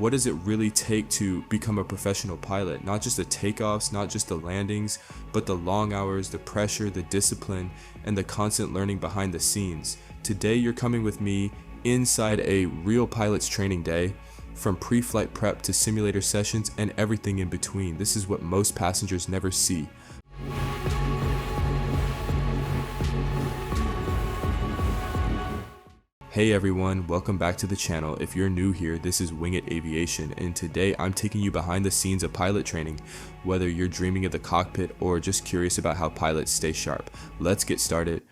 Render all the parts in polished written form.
what does it really take to become a professional pilot? Not just the takeoffs, not just the landings, but the long hours, the pressure, the discipline, and the constant learning behind the scenes. Today you're coming with me inside a real pilot's training day, from pre-flight prep to simulator sessions and everything in between. This is what most passengers never see. Hey everyone, welcome back to the channel. If you're new here, this is Wing It Aviation, and today I'm taking you behind the scenes of pilot training, whether you're dreaming of the cockpit or just curious about how pilots stay sharp. Let's get started.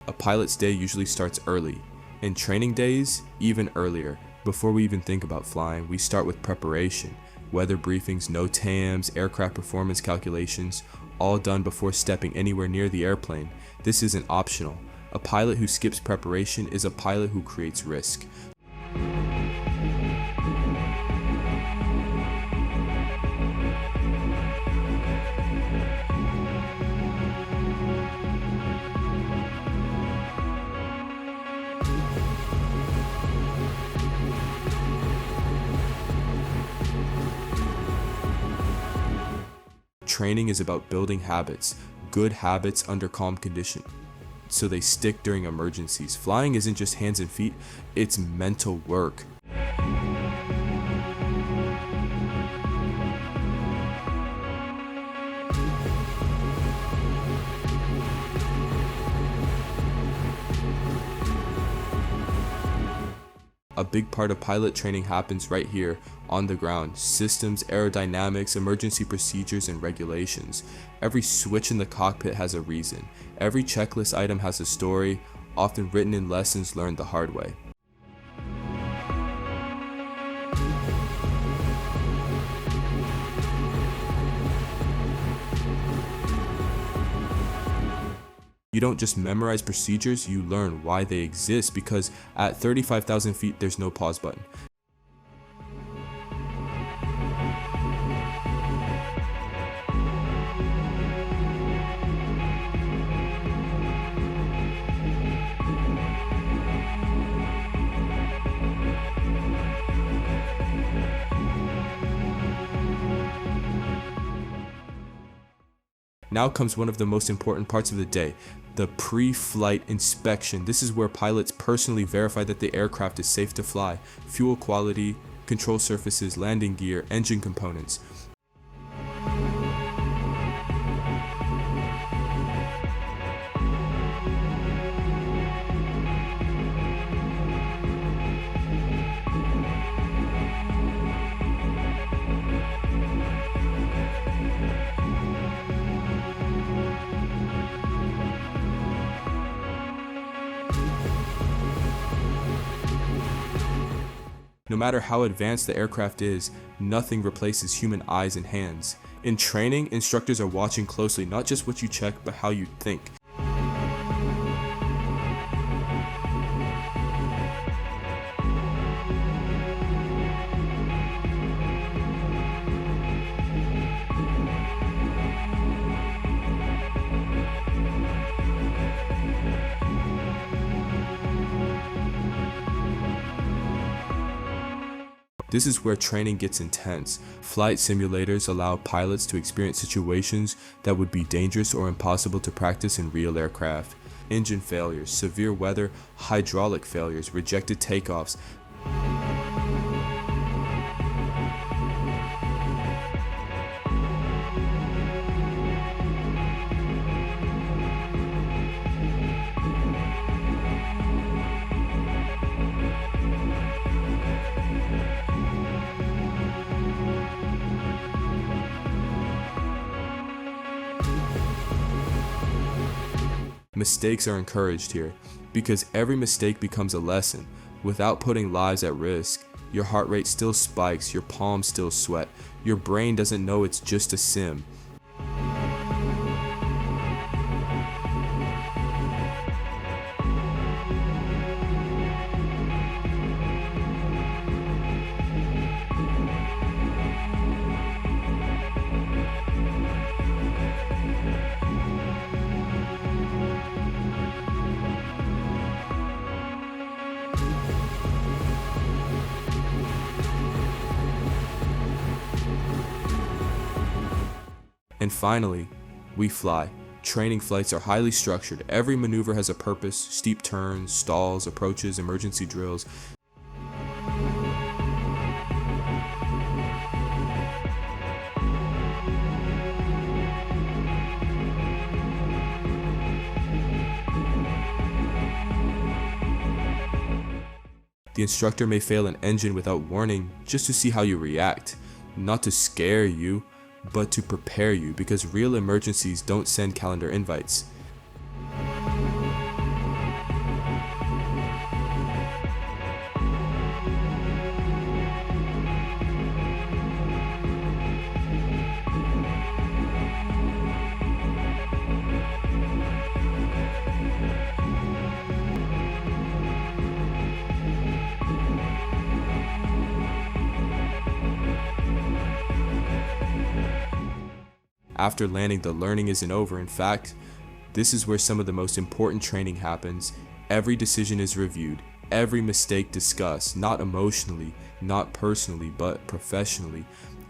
A pilot's day usually starts early, and training days even earlier. Before we even think about flying, we start with preparation. Weather briefings, NOTAMs, aircraft performance calculations, all done before stepping anywhere near the airplane. This isn't optional. A pilot who skips preparation is a pilot who creates risk. Training is about building habits, good habits under calm condition, so they stick during emergencies. Flying isn't just hands and feet, it's mental work. A big part of pilot training happens right here on the ground. Systems, aerodynamics, emergency procedures, and regulations. Every switch in the cockpit has a reason. Every checklist item has a story, often written in lessons learned the hard way. You don't just memorize procedures, you learn why they exist, because at 35,000 feet there's no pause button. Now comes one of the most important parts of the day, the pre-flight inspection. This is where pilots personally verify that the aircraft is safe to fly. Fuel quality, control surfaces, landing gear, engine components. No matter how advanced the aircraft is, nothing replaces human eyes and hands. In training, instructors are watching closely, not just what you check, but how you think. This is where training gets intense. Flight simulators allow pilots to experience situations that would be dangerous or impossible to practice in real aircraft. Engine failures, severe weather, hydraulic failures, rejected takeoffs. Mistakes are encouraged here, because every mistake becomes a lesson. Without putting lives at risk, Your heart rate still spikes, your palms still sweat. Your brain doesn't know it's just a sim. And finally, we fly. Training flights are highly structured. Every maneuver has a purpose: steep turns, stalls, approaches, emergency drills. The instructor may fail an engine without warning just to see how you react, not to scare you, but to prepare you, because real emergencies don't send calendar invites. After landing, the learning isn't over. In fact, this is where some of the most important training happens. Every decision is reviewed, every mistake discussed, not emotionally, not personally, but professionally.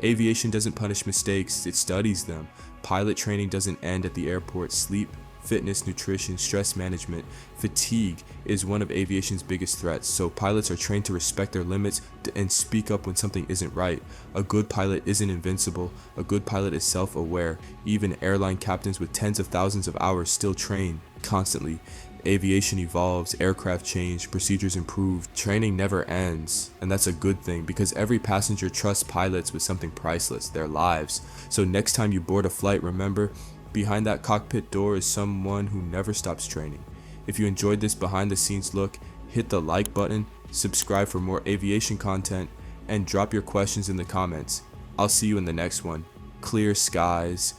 Aviation doesn't punish mistakes, it studies them. Pilot training doesn't end at the airport. Sleep, fitness, nutrition, stress management, fatigue is one of aviation's biggest threats, so pilots are trained to respect their limits and speak up when something isn't right. A good pilot isn't invincible. A good pilot is self-aware. Even airline captains with tens of thousands of hours still train constantly. Aviation evolves, aircraft change, procedures improve, training never ends, and that's a good thing because every passenger trusts pilots with something priceless, their lives. So next time you board a flight, remember, behind that cockpit door is someone who never stops training. If you enjoyed this behind the scenes look, hit the like button, subscribe for more aviation content, and drop your questions in the comments. I'll see you in the next one. Clear skies.